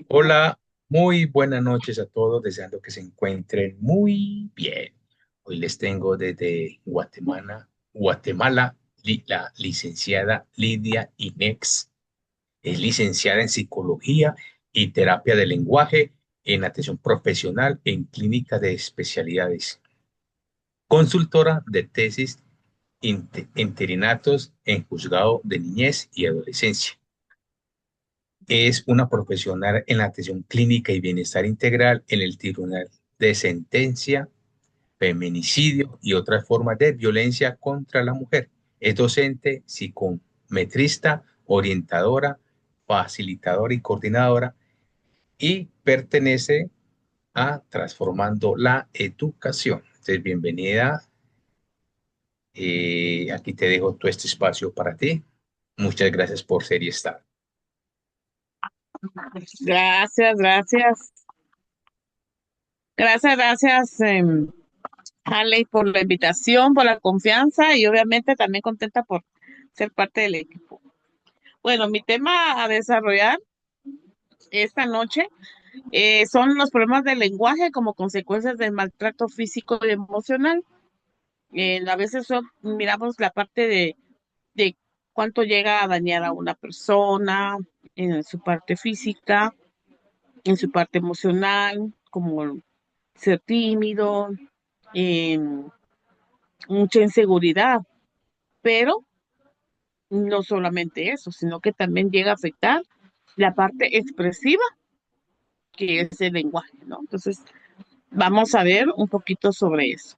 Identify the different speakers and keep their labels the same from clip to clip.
Speaker 1: Hola, muy buenas noches a todos, deseando que se encuentren muy bien. Hoy les tengo desde Guatemala, la licenciada Lidia Inex. Es licenciada en psicología y terapia de lenguaje en atención profesional en clínica de especialidades. Consultora de tesis interinatos en juzgado de niñez y adolescencia. Es una profesional en la atención clínica y bienestar integral en el Tribunal de Sentencia, Feminicidio y otras formas de violencia contra la mujer. Es docente, psicometrista, orientadora, facilitadora y coordinadora y pertenece a Transformando la Educación. Entonces, bienvenida. Aquí te dejo todo este espacio para ti. Muchas gracias por ser y estar.
Speaker 2: Gracias, gracias. Gracias, Harley, por la invitación, por la confianza y obviamente también contenta por ser parte del equipo. Bueno, mi tema a desarrollar esta noche son los problemas del lenguaje como consecuencias del maltrato físico y emocional. A veces miramos la parte de cuánto llega a dañar a una persona en su parte física, en su parte emocional, como ser tímido, eh, mucha inseguridad, pero no solamente eso, sino que también llega a afectar la parte expresiva, que es el lenguaje, ¿no? Entonces, vamos a ver un poquito sobre eso.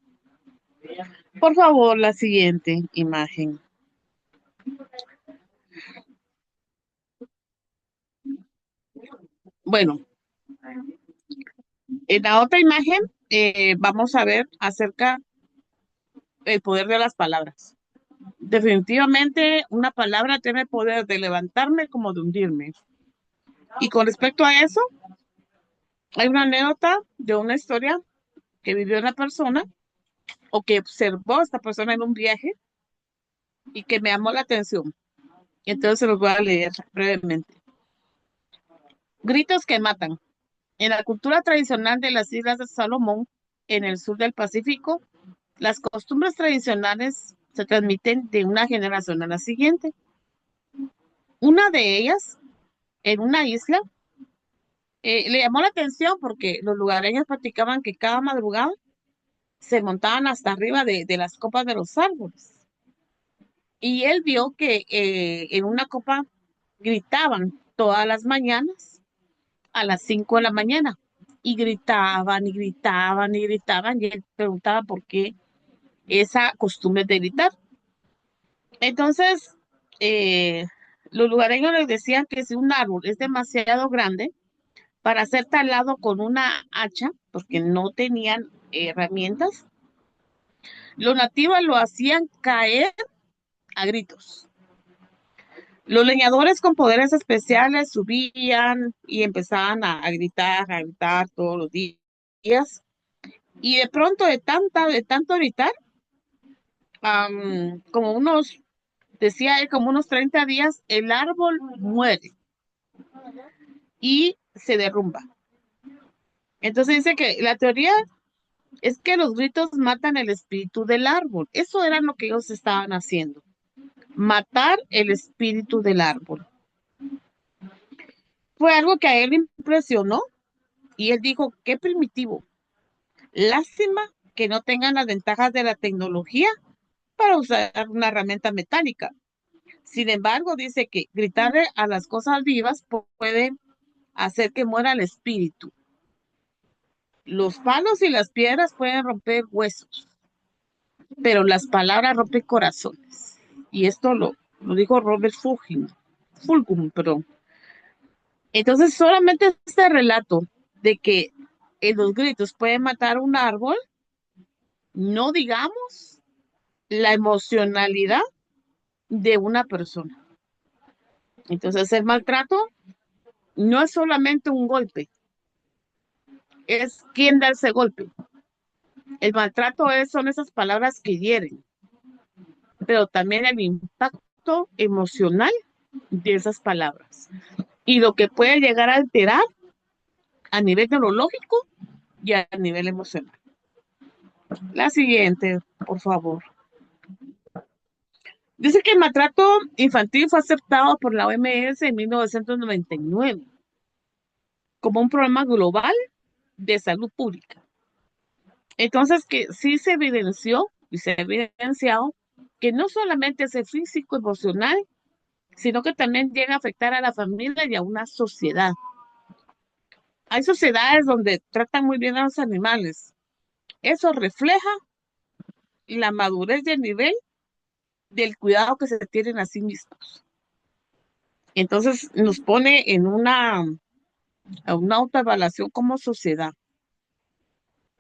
Speaker 2: Por favor, la siguiente imagen. Bueno, en la otra imagen vamos a ver acerca del poder de las palabras. Definitivamente, una palabra tiene el poder de levantarme como de hundirme. Y con respecto a eso, hay una anécdota de una historia que vivió una persona o que observó a esta persona en un viaje y que me llamó la atención. Entonces se los voy a leer brevemente. Gritos que matan. En la cultura tradicional de las Islas de Salomón, en el sur del Pacífico, las costumbres tradicionales se transmiten de una generación a la siguiente. Una de ellas, en una isla, le llamó la atención porque los lugareños platicaban que cada madrugada se montaban hasta arriba de las copas de los árboles. Y él vio que en una copa gritaban todas las mañanas a las 5 de la mañana. Y gritaban y gritaban y gritaban. Y él preguntaba por qué esa costumbre de gritar. Entonces, eh, los lugareños les decían que si un árbol es demasiado grande para ser talado con una hacha, porque no tenían herramientas, los nativos lo hacían caer a gritos. Los leñadores con poderes especiales subían y empezaban a gritar todos los días. Y de pronto, de tanto gritar, como unos, decía él, como unos 30 días, el árbol muere y se derrumba. Entonces dice que la teoría es que los gritos matan el espíritu del árbol. Eso era lo que ellos estaban haciendo, matar el espíritu del árbol. Fue algo que a él le impresionó y él dijo, qué primitivo. Lástima que no tengan las ventajas de la tecnología para usar una herramienta metálica. Sin embargo, dice que gritarle a las cosas vivas puede hacer que muera el espíritu. Los palos y las piedras pueden romper huesos, pero las palabras rompen corazones. Y esto lo dijo Robert Fulghum, perdón. Entonces, solamente este relato de que los gritos pueden matar un árbol, no digamos la emocionalidad de una persona. Entonces, el maltrato no es solamente un golpe, es quien da ese golpe. El maltrato son esas palabras que hieren, pero también el impacto emocional de esas palabras. y lo que puede llegar a alterar a nivel neurológico y a nivel emocional. La siguiente, por favor. Dice que el maltrato infantil fue aceptado por la OMS en 1999 como un problema global de salud pública. Entonces, que sí se evidenció y se ha evidenciado que no solamente es el físico, emocional, sino que también llega a afectar a la familia y a una sociedad. Hay sociedades donde tratan muy bien a los animales. Eso refleja la madurez y el nivel del cuidado que se tienen a sí mismos. Entonces nos pone en a una autoevaluación como sociedad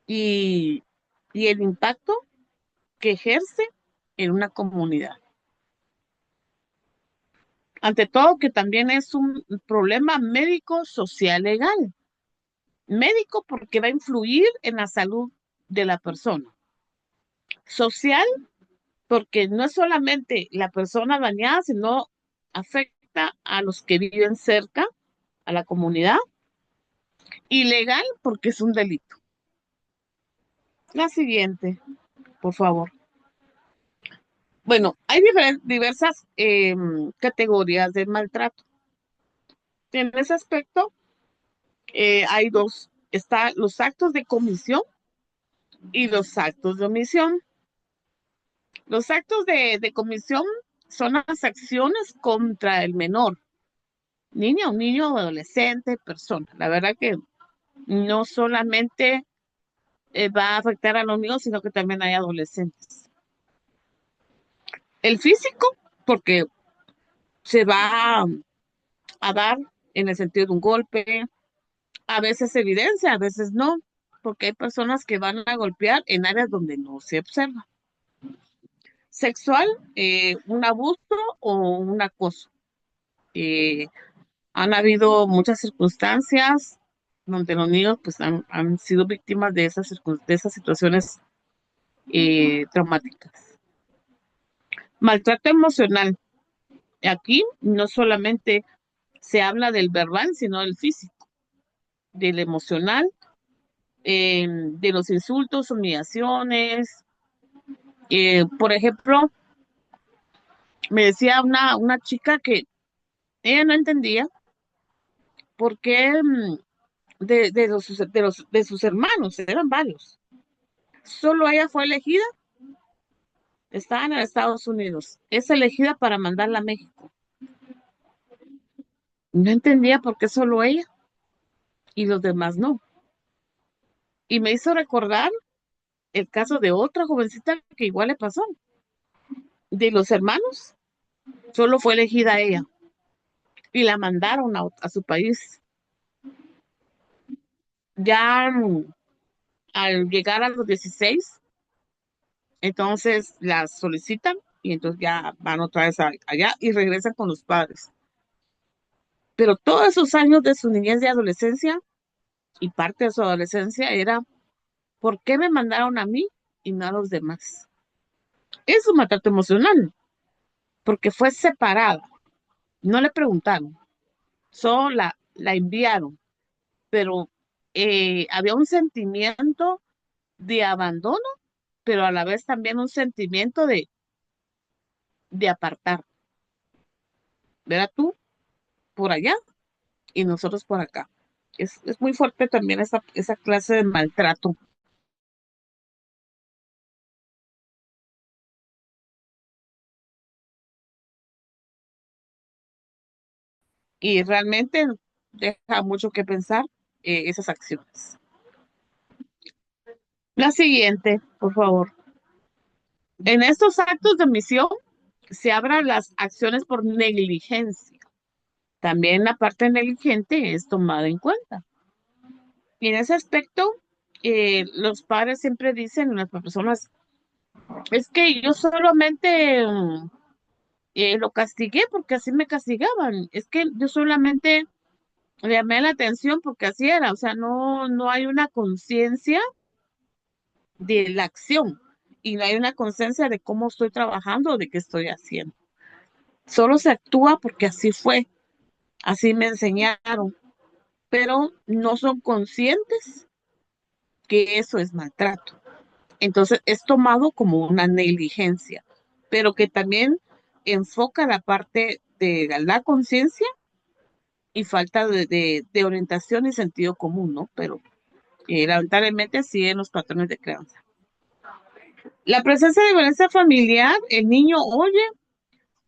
Speaker 2: y, y el impacto que ejerce en una comunidad. Ante todo, que también es un problema médico, social, legal. Médico porque va a influir en la salud de la persona. Social porque no es solamente la persona dañada, sino afecta a los que viven cerca, a la comunidad. Y legal porque es un delito. La siguiente, por favor. Bueno, hay diversas categorías de maltrato. En ese aspecto hay dos. Están los actos de comisión y los actos de omisión. Los actos de comisión son las acciones contra el menor, niña, un niño, adolescente, persona. La verdad que no solamente va a afectar a los niños, sino que también hay adolescentes. El físico, porque se va a dar en el sentido de un golpe, a veces se evidencia, a veces no, porque hay personas que van a golpear en áreas donde no se observa. Sexual, un abuso o un acoso. Eh, Han habido muchas circunstancias donde los niños pues, han sido víctimas de esas situaciones traumáticas. Maltrato emocional. Aquí no solamente se habla del verbal, sino del físico, del emocional, de los insultos, humillaciones. Por ejemplo, me decía una chica que ella no entendía por qué de sus hermanos, eran varios, solo ella fue elegida, estaba en Estados Unidos, es elegida para mandarla a México. No entendía por qué solo ella y los demás no. Y me hizo recordar el caso de otra jovencita que igual le pasó. De los hermanos, solo fue elegida ella y la mandaron a su país. Ya al llegar a los 16, entonces la solicitan y entonces ya van otra vez allá y regresan con los padres. Pero todos esos años de su niñez y adolescencia y parte de su adolescencia era, ¿por qué me mandaron a mí y no a los demás? Es un maltrato emocional, porque fue separada. No le preguntaron, solo la enviaron, pero había un sentimiento de abandono, pero a la vez también un sentimiento de apartar. Verá tú por allá y nosotros por acá. Es muy fuerte también esa clase de maltrato. Y realmente deja mucho que pensar esas acciones. La siguiente, por favor. En estos actos de omisión se abran las acciones por negligencia. También la parte negligente es tomada en cuenta. Y en ese aspecto, los padres siempre dicen, las personas, es que yo solamente lo castigué porque así me castigaban. Es que yo solamente le llamé la atención porque así era. O sea, no hay una conciencia de la acción y no hay una conciencia de cómo estoy trabajando o de qué estoy haciendo. Solo se actúa porque así fue. Así me enseñaron, pero no son conscientes que eso es maltrato. Entonces es tomado como una negligencia, pero que también enfoca la parte de la conciencia y falta de orientación y sentido común, ¿no? Pero lamentablemente siguen los patrones de crianza. La presencia de violencia familiar, el niño oye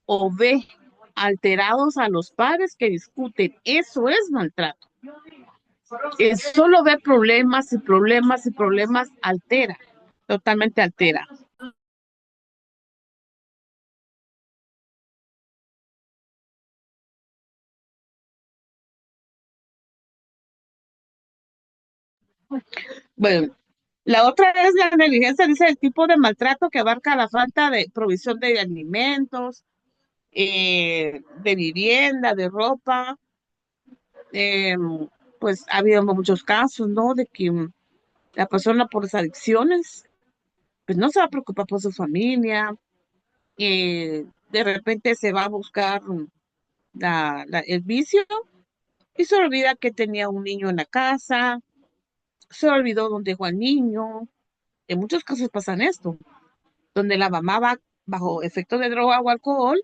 Speaker 2: o ve alterados a los padres que discuten. Eso es maltrato. Solo ve problemas y problemas y problemas, altera, totalmente altera. Bueno, la otra es la negligencia, dice el tipo de maltrato que abarca la falta de provisión de alimentos, de vivienda, de ropa. eh, pues ha habido muchos casos, ¿no? De que la persona por las adicciones, pues no se va a preocupar por su familia, de repente se va a buscar el vicio y se olvida que tenía un niño en la casa, se olvidó dónde dejó al niño. En muchos casos pasan esto, donde la mamá va bajo efecto de droga o alcohol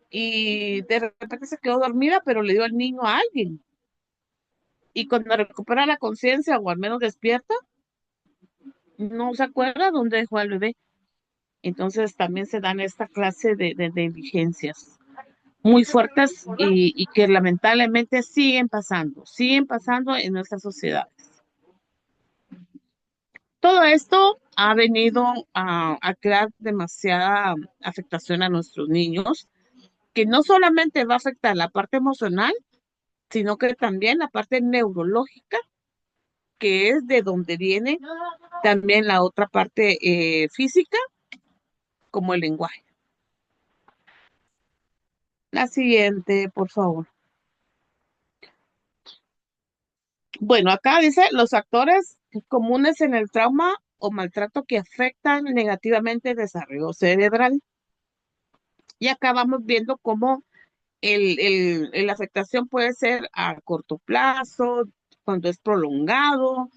Speaker 2: y de repente se quedó dormida, pero le dio al niño a alguien. Y cuando recupera la conciencia o al menos despierta, no se acuerda dónde dejó al bebé. Entonces también se dan esta clase de negligencias muy fuertes y que lamentablemente siguen pasando en nuestra sociedad. Todo esto ha venido a crear demasiada afectación a nuestros niños, que no solamente va a afectar la parte emocional, sino que también la parte neurológica, que es de donde viene también la otra parte física, como el lenguaje. La siguiente, por favor. Bueno, acá dice los factores comunes en el trauma o maltrato que afectan negativamente el desarrollo cerebral. Y acá vamos viendo cómo la afectación puede ser a corto plazo, cuando es prolongado,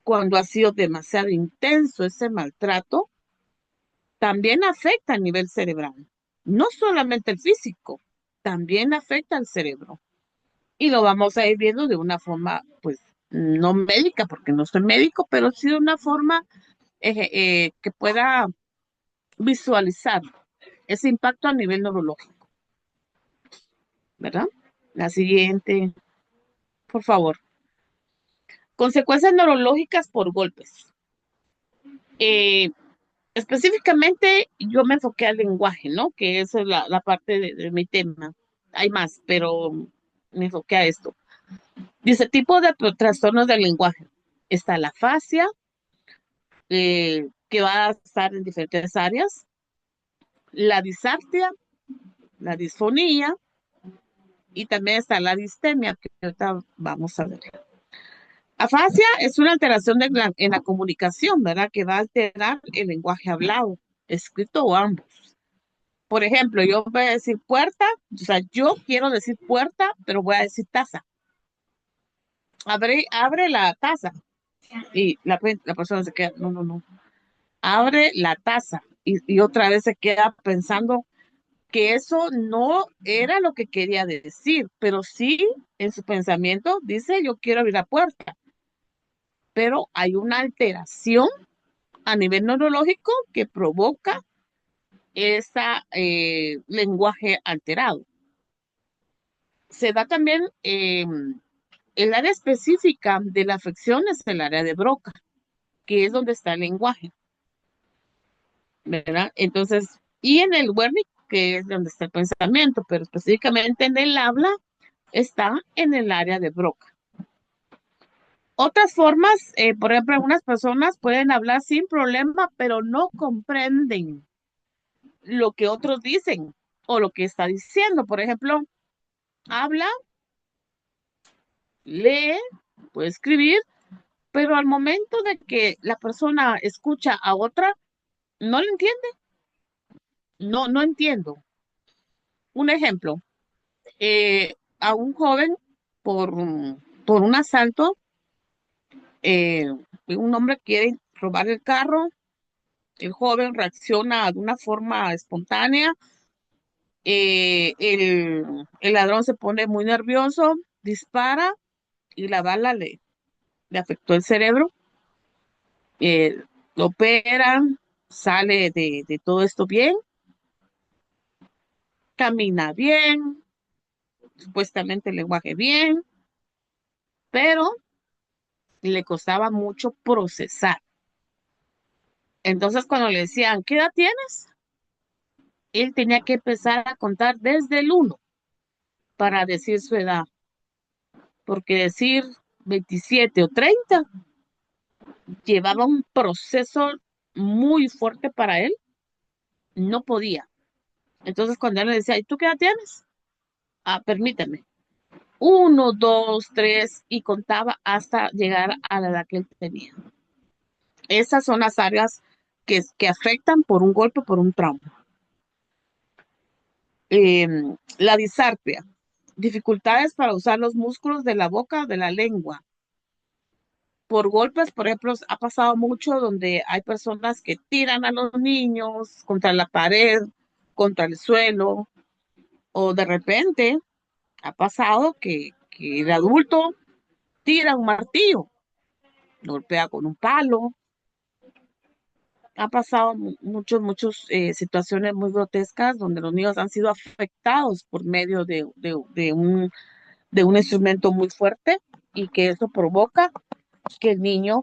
Speaker 2: cuando ha sido demasiado intenso ese maltrato, también afecta a nivel cerebral. No solamente el físico, también afecta al cerebro. Y lo vamos a ir viendo de una forma, pues, no médica, porque no soy médico, pero sí de una forma que pueda visualizar ese impacto a nivel neurológico, ¿verdad? La siguiente, por favor. Consecuencias neurológicas por golpes. Eh, Específicamente, yo me enfoqué al lenguaje, ¿no? Que esa es la parte de mi tema. Hay más, pero me enfoqué a esto. Dice, tipo de trastornos del lenguaje. Está la fascia, que va a estar en diferentes áreas, la disartia, la disfonía, y también está la distemia, que ahorita vamos a ver. Afasia es una alteración en la comunicación, ¿verdad? Que va a alterar el lenguaje hablado, escrito o ambos. Por ejemplo, yo voy a decir puerta, o sea, yo quiero decir puerta, pero voy a decir taza. Abre la taza. Y la persona se queda, no, no, no. Abre la taza. Y otra vez se queda pensando que eso no era lo que quería decir, pero sí en su pensamiento dice yo quiero abrir la puerta, pero hay una alteración a nivel neurológico que provoca ese lenguaje alterado. Se da también el área específica de la afección es el área de Broca, que es donde está el lenguaje, ¿verdad? Entonces, y en el Wernicke, que es donde está el pensamiento, pero específicamente en el habla, está en el área de Broca. Otras formas, por ejemplo, algunas personas pueden hablar sin problema, pero no comprenden lo que otros dicen o lo que está diciendo. Por ejemplo, habla, lee, puede escribir, pero al momento de que la persona escucha a otra, no lo entiende. No, no entiendo. Un ejemplo. A un joven por, por un asalto, eh, un hombre quiere robar el carro, el joven reacciona de una forma espontánea, el ladrón se pone muy nervioso, dispara y la bala le afectó el cerebro, eh, lo operan, sale de todo esto bien, camina bien, supuestamente el lenguaje bien, pero le costaba mucho procesar. Entonces, cuando le decían, ¿qué edad tienes? Él tenía que empezar a contar desde el uno para decir su edad, porque decir 27 o 30 llevaba un proceso muy fuerte para él, no podía. Entonces, cuando él le decía, ¿y tú qué edad tienes? Ah, permíteme. Uno, dos, tres, y contaba hasta llegar a la edad que él tenía. Esas son las áreas que afectan por un golpe, por un trauma. Eh, la disartria, dificultades para usar los músculos de la boca o de la lengua. Por golpes, por ejemplo, ha pasado mucho donde hay personas que tiran a los niños contra la pared, contra el suelo, o de repente ha pasado que el adulto tira un martillo, golpea con un palo. Ha pasado muchas situaciones muy grotescas donde los niños han sido afectados por medio de un instrumento muy fuerte y que eso provoca que el niño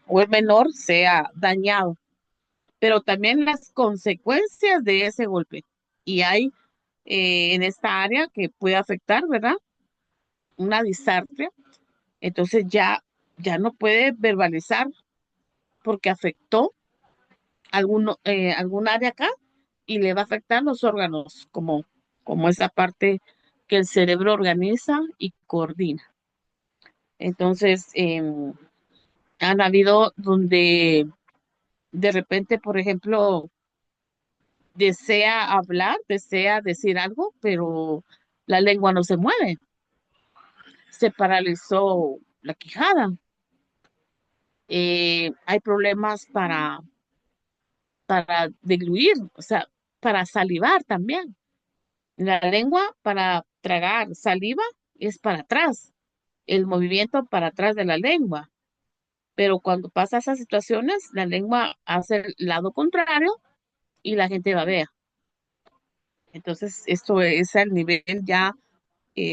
Speaker 2: o el menor sea dañado, pero también las consecuencias de ese golpe. Y hay en esta área que puede afectar, ¿verdad? Una disartria, entonces ya no puede verbalizar porque afectó algún área acá y le va a afectar los órganos, como esa parte que el cerebro organiza y coordina. Entonces, han habido donde de repente, por ejemplo, desea hablar, desea decir algo, pero la lengua no se mueve, se paralizó la quijada. Hay problemas para degluir, o sea, para salivar también. La lengua para tragar saliva es para atrás, el movimiento para atrás de la lengua. Pero cuando pasa esas situaciones, la lengua hace el lado contrario y la gente babea. Entonces, esto es al nivel ya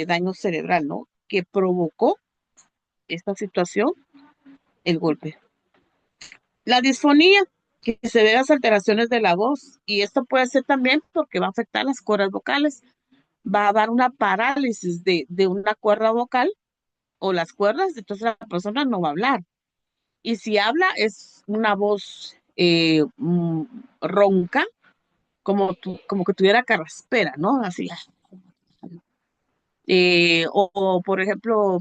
Speaker 2: daño cerebral, ¿no? Que provocó esta situación, el golpe. La disfonía, que se debe a las alteraciones de la voz, y esto puede ser también porque va a afectar las cuerdas vocales, va a dar una parálisis de una cuerda vocal o las cuerdas, entonces la persona no va a hablar. Y si habla es una voz ronca, como que tuviera carraspera, ¿no? Así. Por ejemplo,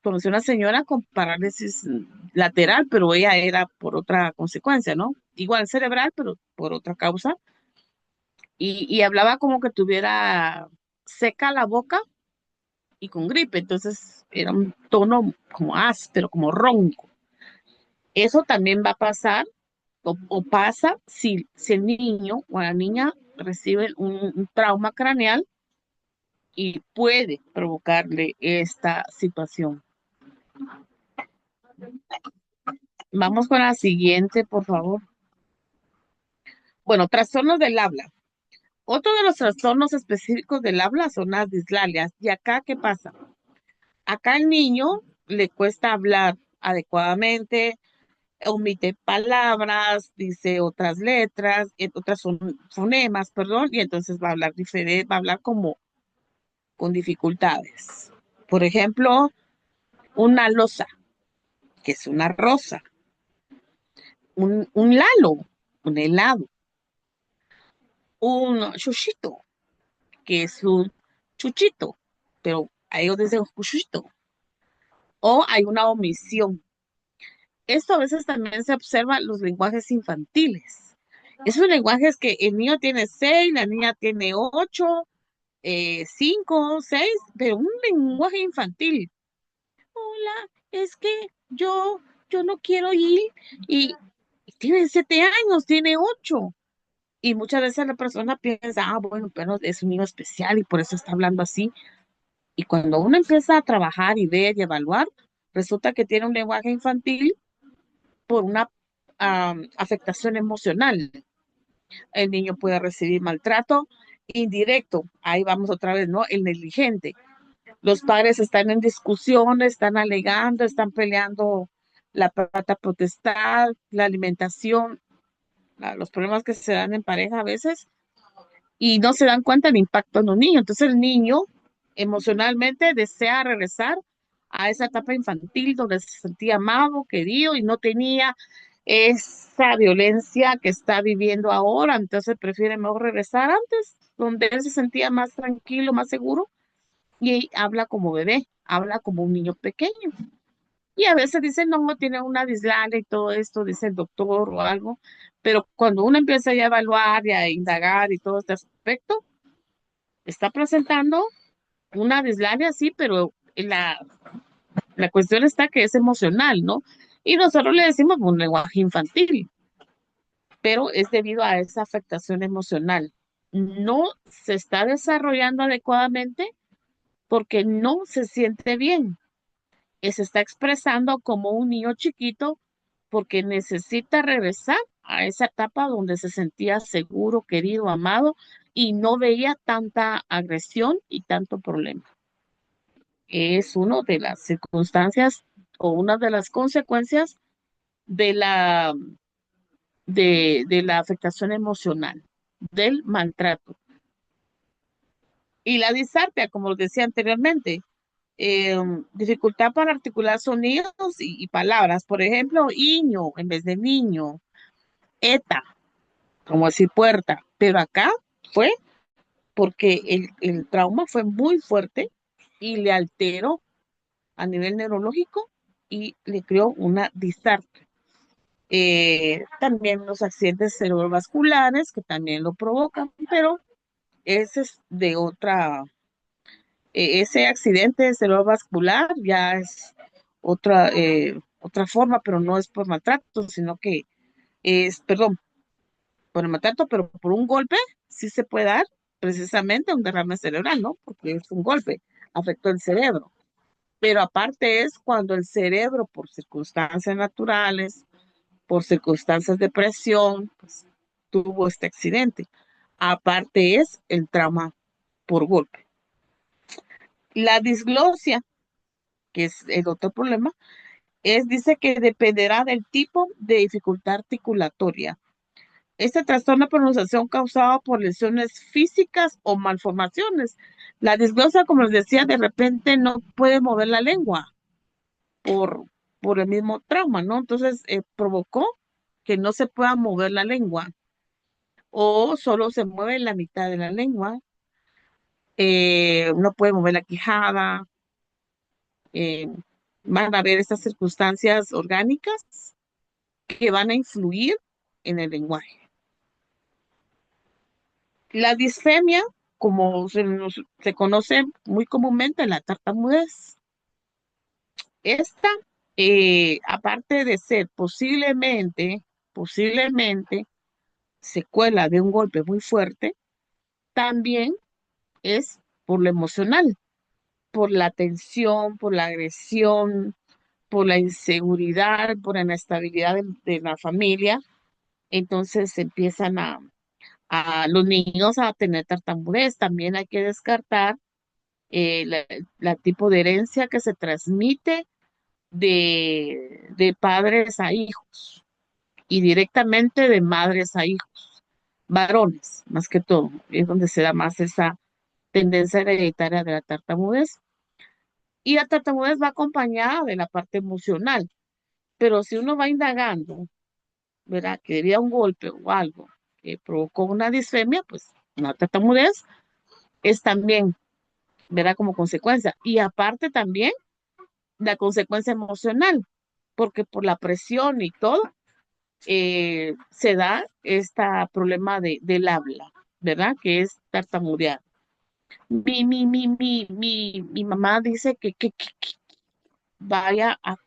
Speaker 2: conocí una señora con parálisis lateral, pero ella era por otra consecuencia, ¿no? Igual cerebral, pero por otra causa. Y hablaba como que tuviera seca la boca y con gripe, entonces era un tono como áspero, como ronco. Eso también va a pasar o pasa si el niño o la niña recibe un trauma craneal y puede provocarle esta situación. Vamos con la siguiente, por favor. Bueno, trastornos del habla. Otro de los trastornos específicos del habla son las dislalias. ¿Y acá qué pasa? Acá al niño le cuesta hablar adecuadamente, omite palabras, dice otras letras, otras son fonemas, perdón, y entonces va a hablar diferente, va a hablar como con dificultades. Por ejemplo, una losa, que es una rosa, un lalo, un helado, un chuchito, que es un chuchito, pero a ellos dicen chuchito, o hay una omisión. Esto a veces también se observa en los lenguajes infantiles. Esos lenguajes que el niño tiene 6, la niña tiene 8, 5, 6, pero un lenguaje infantil. Hola, es que yo, yo no quiero ir y, y tiene 7 años, tiene 8. Y muchas veces la persona piensa, bueno, pero es un niño especial y por eso está hablando así. Y cuando uno empieza a trabajar y ver y evaluar, resulta que tiene un lenguaje infantil por una afectación emocional. El niño puede recibir maltrato indirecto. Ahí vamos otra vez, ¿no? El negligente. Los padres están en discusión, están alegando, están peleando la pata potestad, la alimentación, los problemas que se dan en pareja a veces y no se dan cuenta del impacto en los niños. Entonces el niño emocionalmente desea regresar a esa etapa infantil donde se sentía amado, querido y no tenía esa violencia que está viviendo ahora. Entonces prefiere mejor regresar antes, donde él se sentía más tranquilo, más seguro y habla como bebé, habla como un niño pequeño. Y a veces dicen, no, tiene una dislexia y todo esto, dice el doctor o algo, pero cuando uno empieza ya a evaluar y a indagar y todo este aspecto, está presentando una dislexia, sí, pero la cuestión está que es emocional, ¿no? Y nosotros le decimos un lenguaje infantil, pero es debido a esa afectación emocional. No se está desarrollando adecuadamente porque no se siente bien. Se está expresando como un niño chiquito porque necesita regresar a esa etapa donde se sentía seguro, querido, amado y no veía tanta agresión y tanto problema. Es una de las circunstancias o una de las consecuencias de la afectación emocional, del maltrato. Y la disartria, como lo decía anteriormente, eh, dificultad para articular sonidos y palabras. Por ejemplo, iño en vez de niño, eta, como decir puerta. Pero acá fue porque el trauma fue muy fuerte y le alteró a nivel neurológico y le creó una disartria. También los accidentes cerebrovasculares que también lo provocan, pero ese es de ese accidente cerebrovascular ya es otra forma, pero no es por maltrato, sino que es, perdón, por el maltrato, pero por un golpe sí se puede dar precisamente un derrame cerebral, ¿no? Porque es un golpe, afectó el cerebro. Pero aparte es cuando el cerebro, por circunstancias naturales, por circunstancias de presión, pues, tuvo este accidente. Aparte es el trauma por golpe. La disglosia, que es el otro problema, dice que dependerá del tipo de dificultad articulatoria. Este trastorno de pronunciación causado por lesiones físicas o malformaciones. La disglosia, como les decía, de repente no puede mover la lengua por, por el mismo trauma, ¿no? Entonces provocó que no se pueda mover la lengua o solo se mueve la mitad de la lengua, no puede mover la quijada, eh, van a haber estas circunstancias orgánicas que van a influir en el lenguaje. La disfemia, como se conoce muy comúnmente, la tartamudez, esta, aparte de ser posiblemente secuela de un golpe muy fuerte, también es por lo emocional, por la tensión, por la agresión, por la inseguridad, por la inestabilidad de la familia. Entonces empiezan a los niños a tener tartamudez. También hay que descartar la tipo de herencia que se transmite de padres a hijos y directamente de madres a hijos, varones, más que todo, es donde se da más esa tendencia hereditaria de la tartamudez. Y la tartamudez va acompañada de la parte emocional, pero si uno va indagando, ¿verdad? Que debía un golpe o algo que provocó una disfemia, pues una tartamudez es también, ¿verdad? Como consecuencia. Y aparte también la consecuencia emocional, porque por la presión y todo, se da este problema del habla, ¿verdad? Que es tartamudear. Mi mamá dice que vaya a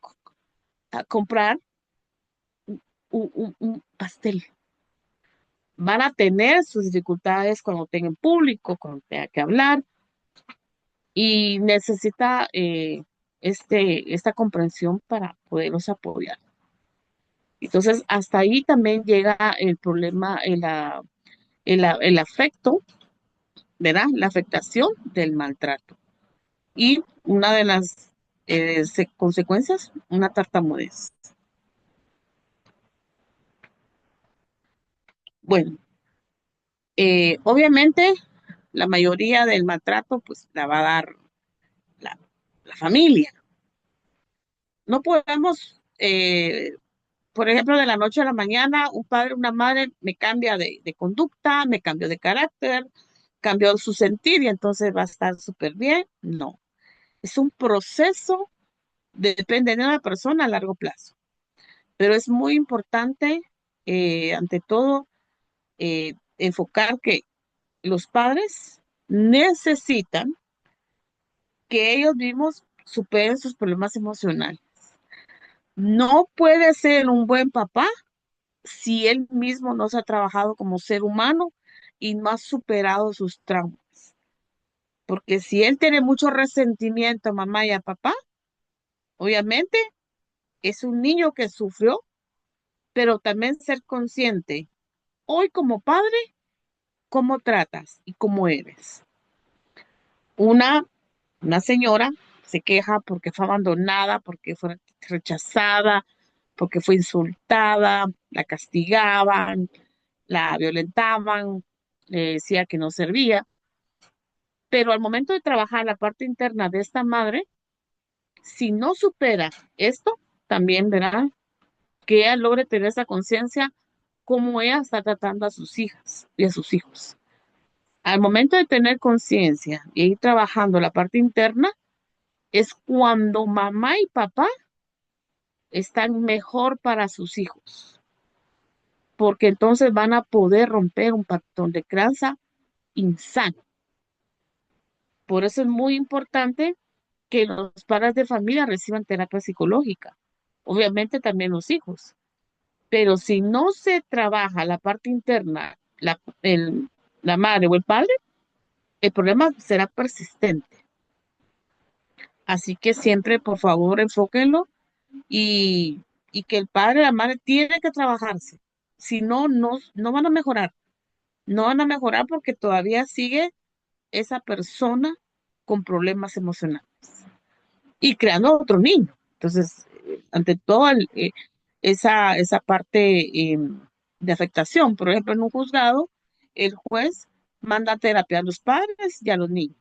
Speaker 2: comprar un pastel. Van a tener sus dificultades cuando tengan público, cuando tenga que hablar y necesita esta comprensión para poderlos apoyar. Entonces, hasta ahí también llega el problema, el afecto, ¿verdad? La afectación del maltrato. Y una de las consecuencias, una tartamudez. Bueno, obviamente la mayoría del maltrato pues la va a dar la, la familia. No podemos, por ejemplo, de la noche a la mañana, un padre, una madre me cambia de conducta, me cambió de carácter, cambió su sentir y entonces va a estar súper bien. No, es un proceso, depende de una persona a largo plazo, pero es muy importante, ante todo, enfocar que los padres necesitan que ellos mismos superen sus problemas emocionales. No puede ser un buen papá si él mismo no se ha trabajado como ser humano y no ha superado sus traumas. Porque si él tiene mucho resentimiento a mamá y a papá, obviamente es un niño que sufrió, pero también ser consciente, hoy como padre, cómo tratas y cómo eres. Una, una señora se queja porque fue abandonada, porque fue rechazada, porque fue insultada, la castigaban, la violentaban, le decía que no servía. Pero al momento de trabajar la parte interna de esta madre, si no supera esto, también verá que ella logre tener esa conciencia cómo ella está tratando a sus hijas y a sus hijos. Al momento de tener conciencia y ir trabajando la parte interna, es cuando mamá y papá están mejor para sus hijos, porque entonces van a poder romper un patrón de crianza insano. Por eso es muy importante que los padres de familia reciban terapia psicológica, obviamente también los hijos, pero si no se trabaja la parte interna, la madre o el padre, el problema será persistente. Así que siempre, por favor, enfóquenlo y, y que el padre y la madre tiene que trabajarse. Si no, no van a mejorar. No van a mejorar porque todavía sigue esa persona con problemas emocionales y creando otro niño. Entonces, ante todo, esa parte de afectación, por ejemplo, en un juzgado, el juez manda terapia a los padres y a los niños.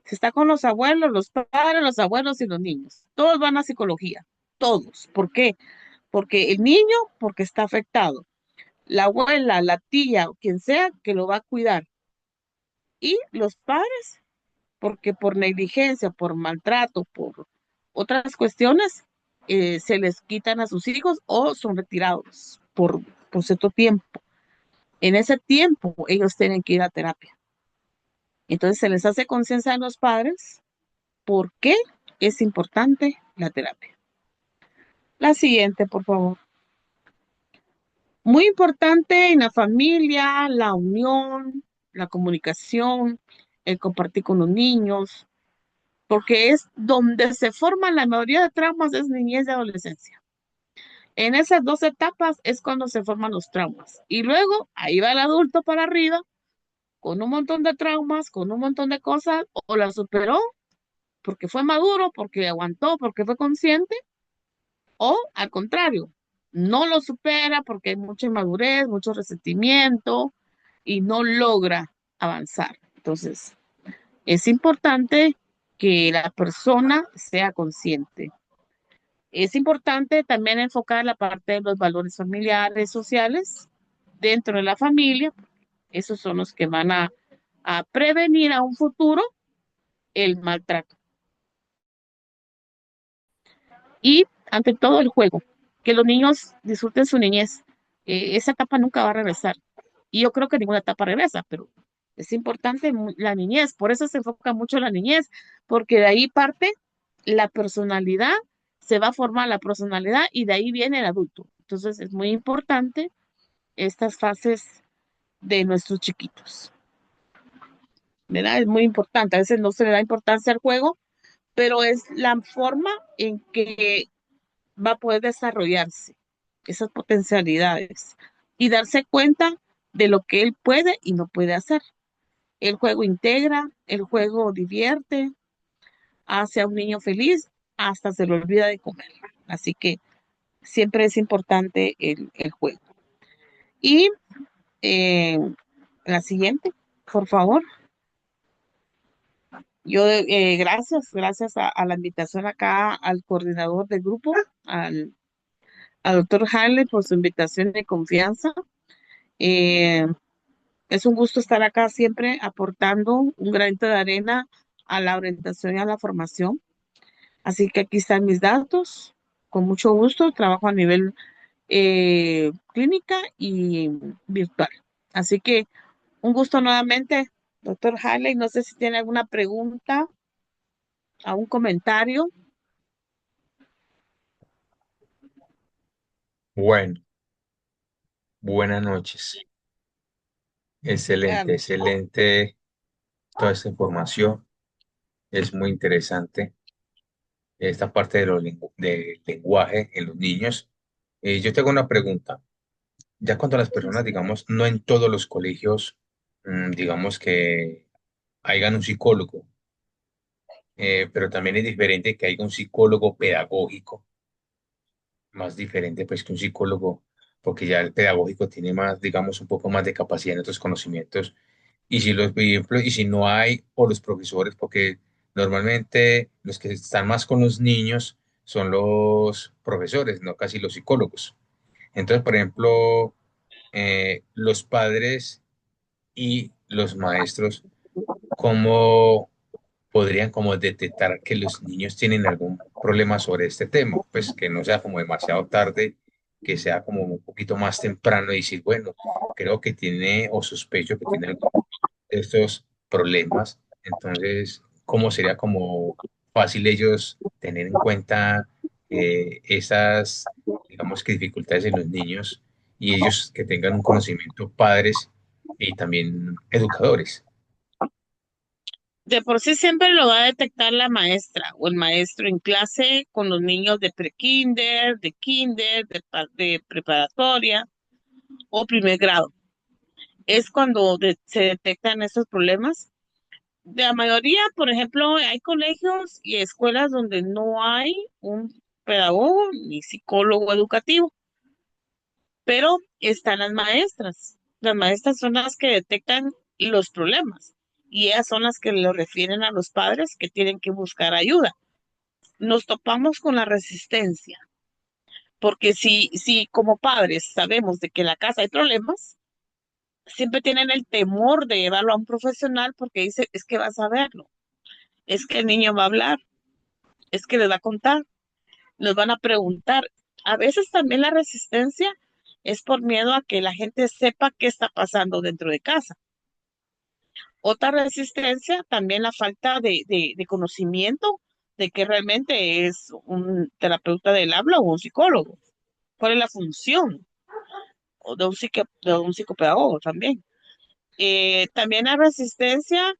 Speaker 2: Si está con los abuelos, los padres, los abuelos y los niños. Todos van a psicología, todos. ¿Por qué? Porque el niño, porque está afectado. La abuela, la tía o quien sea que lo va a cuidar. Y los padres, porque por negligencia, por maltrato, por otras cuestiones, se les quitan a sus hijos o son retirados por cierto tiempo. En ese tiempo ellos tienen que ir a terapia. Entonces se les hace conciencia a los padres por qué es importante la terapia. La siguiente, por favor. Muy importante en la familia, la unión, la comunicación, el compartir con los niños, porque es donde se forman la mayoría de traumas, es niñez y adolescencia. En esas dos etapas es cuando se forman los traumas. Y luego ahí va el adulto para arriba con un montón de traumas, con un montón de cosas, o la superó porque fue maduro, porque aguantó, porque fue consciente, o al contrario, no lo supera porque hay mucha inmadurez, mucho resentimiento y no logra avanzar. Entonces, es importante que la persona sea consciente. Es importante también enfocar la parte de los valores familiares, sociales, dentro de la familia. Esos son los que van a prevenir a un futuro el maltrato. Y ante todo el juego, que los niños disfruten su niñez. Esa etapa nunca va a regresar. Y yo creo que ninguna etapa regresa, pero Es importante la niñez, por eso se enfoca mucho la niñez, porque de ahí parte la personalidad, se va a formar la personalidad y de ahí viene el adulto. Entonces es muy importante estas fases de nuestros chiquitos, ¿verdad? Es muy importante. A veces no se le da importancia al juego, pero es la forma en que va a poder desarrollarse esas potencialidades y darse cuenta de lo que él puede y no puede hacer. El juego integra, el juego divierte, hace a un niño feliz, hasta se le olvida de comer. Así que siempre es importante el juego. Y eh, la siguiente, por favor. Yo, gracias a la invitación acá al coordinador del grupo, al doctor Harley, por su invitación de confianza. Eh, es un gusto estar acá siempre aportando un granito de arena a la orientación y a la formación. Así que aquí están mis datos. Con mucho gusto, trabajo a nivel clínica y virtual. Así que un gusto nuevamente, doctor Harley. No sé si tiene alguna pregunta, algún comentario.
Speaker 1: Bueno, buenas noches. Excelente,
Speaker 2: Claro.
Speaker 1: excelente toda esta información. Es muy interesante esta parte de del lenguaje en los niños. Yo tengo una pregunta. Ya cuando las personas, digamos, no en todos los colegios, digamos que hayan un psicólogo, pero también es diferente que haya un psicólogo pedagógico, más diferente pues que un psicólogo, porque ya el pedagógico tiene más, digamos, un poco más de capacidad en otros conocimientos. Y si los, por ejemplo, y si no hay, o los profesores, porque normalmente los que están más con los niños son los profesores, no casi los psicólogos. Entonces, por ejemplo, los padres y los maestros, ¿cómo podrían como detectar que los niños tienen algún problema sobre este tema? Pues que no sea como demasiado tarde, que sea como un poquito más temprano y decir, bueno, creo que tiene o sospecho que tiene alguno de estos problemas. Entonces, ¿cómo sería como fácil ellos tener en cuenta esas, digamos que dificultades en los niños y ellos que tengan un conocimiento, padres y también educadores?
Speaker 2: De por sí siempre lo va a detectar la maestra o el maestro en clase con los niños de kinder, de preparatoria o primer grado. Es cuando se detectan esos problemas. De la mayoría, por ejemplo, hay colegios y escuelas donde no hay un pedagogo ni psicólogo educativo, pero están las maestras. Las maestras son las que detectan los problemas y ellas son las que lo refieren a los padres que tienen que buscar ayuda. Nos topamos con la resistencia, porque si como padres sabemos de que en la casa hay problemas, siempre tienen el temor de llevarlo a un profesional porque dice, es que vas a verlo, es que el niño va a hablar, es que les va a contar, nos van a preguntar. A veces también la resistencia es por miedo a que la gente sepa qué está pasando dentro de casa. Otra resistencia, también la falta de conocimiento de que realmente es un terapeuta del habla o un psicólogo. ¿Cuál es la función? O de un psicopedagogo también. También la resistencia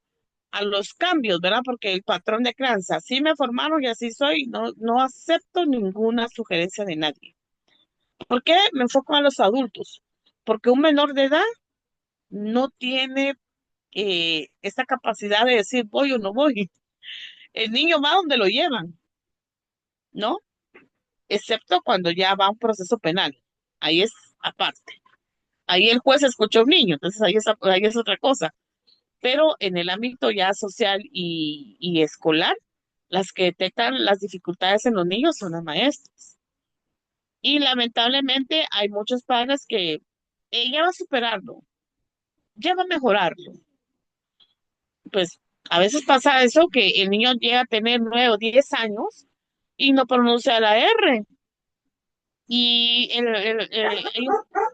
Speaker 2: a los cambios, ¿verdad? Porque el patrón de crianza, así me formaron y así soy, no acepto ninguna sugerencia de nadie. ¿Por qué me enfoco a los adultos? Porque un menor de edad no tiene esta capacidad de decir voy o no voy. El niño va donde lo llevan, ¿no? Excepto cuando ya va a un proceso penal. Ahí es aparte. Ahí el juez escucha a un niño, entonces ahí es otra cosa. Pero en el ámbito ya social y escolar, las que detectan las dificultades en los niños son las maestras. Y lamentablemente hay muchos padres que ya va a superarlo, ya va a mejorarlo. Pues a veces pasa eso que el niño llega a tener 9 o 10 años y no pronuncia la R. Y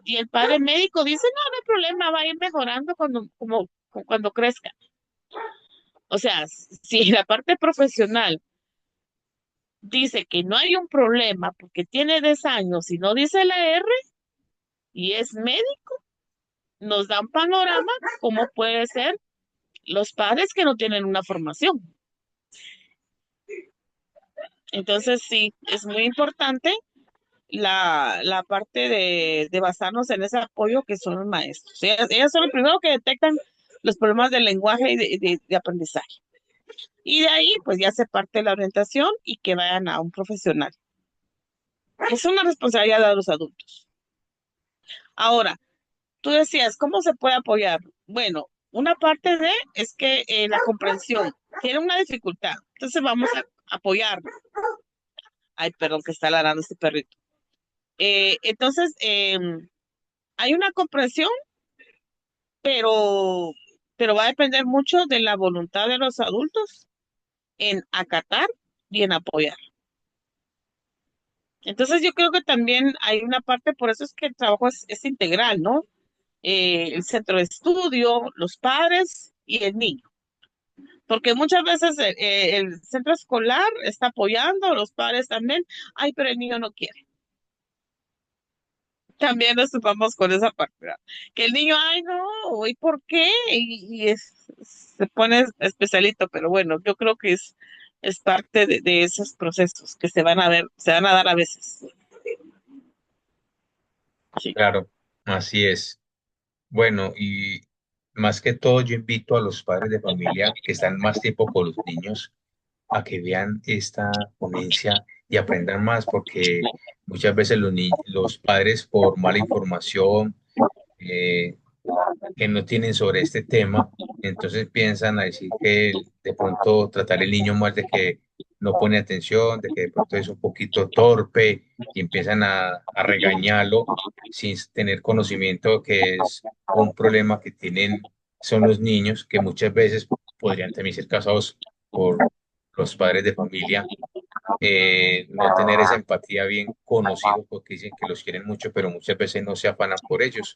Speaker 2: y el padre médico dice, no, no hay problema, va a ir mejorando cuando, como cuando crezcan. O sea, si la parte profesional dice que no hay un problema porque tiene 10 años y no dice la R y es médico, nos da un panorama cómo puede ser los padres que no tienen una formación. Entonces, sí, es muy importante la parte de basarnos en ese apoyo que son los maestros. Ellas son los primeros que detectan los problemas del lenguaje y de aprendizaje. Y de ahí, pues ya se parte la orientación y que vayan a un profesional. Es una responsabilidad de los adultos. Ahora, tú decías, ¿cómo se puede apoyar? Bueno, una parte de es que la comprensión tiene una dificultad. Entonces vamos a apoyarlo. Ay, perdón, que está ladrando este perrito. Entonces, hay una comprensión, pero, pero va a depender mucho de la voluntad de los adultos en acatar y en apoyar. Entonces, yo creo que también hay una parte, por eso es que el trabajo es integral, ¿no? El centro de estudio, los padres y el niño. Porque muchas veces el centro escolar está apoyando, los padres también, ay, pero el niño no quiere. También nos topamos con esa parte, ¿verdad? Que el niño, ay, no, ¿y por qué? Se pone especialito, pero bueno, yo creo que es parte de esos procesos que se van a dar a veces. Sí.
Speaker 1: Claro, así es. Bueno, y más que todo yo invito a los padres de familia que están más tiempo con los niños a que vean esta ponencia y aprendan más, porque muchas veces los padres por mala información, eh, que no tienen sobre este tema, entonces piensan a decir que de pronto tratar el niño mal de que no pone atención, de que de pronto es un poquito torpe y empiezan a regañarlo sin tener conocimiento que es un problema que tienen son los niños, que muchas veces podrían también ser causados por los padres de familia, no tener esa empatía bien conocido porque dicen que los quieren mucho, pero muchas veces no se afanan por ellos.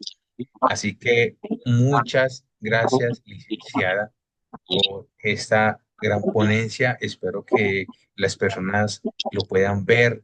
Speaker 1: Así que muchas gracias, licenciada, por esta gran ponencia. Espero que las personas lo puedan ver,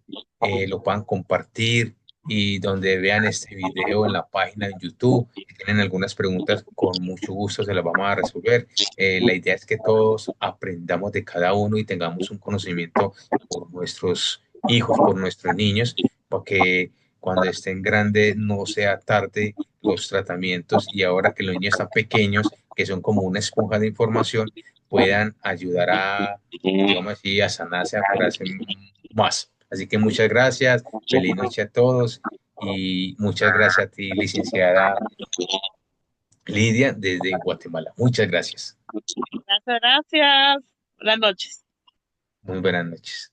Speaker 1: lo puedan compartir y donde vean este video en la página de YouTube. Si tienen algunas preguntas, con mucho gusto se las vamos a resolver. La idea es que todos aprendamos de cada uno y tengamos un conocimiento por nuestros hijos, por nuestros niños, porque cuando estén grandes no sea tarde los tratamientos y ahora que los niños están pequeños, que son como una esponja de información, puedan ayudar a, digamos así, a sanarse, a curarse más. Así que muchas gracias, feliz noche a todos y muchas gracias a ti, licenciada Lidia, desde Guatemala. Muchas gracias.
Speaker 2: Gracias, gracias. Buenas noches.
Speaker 1: Muy buenas noches.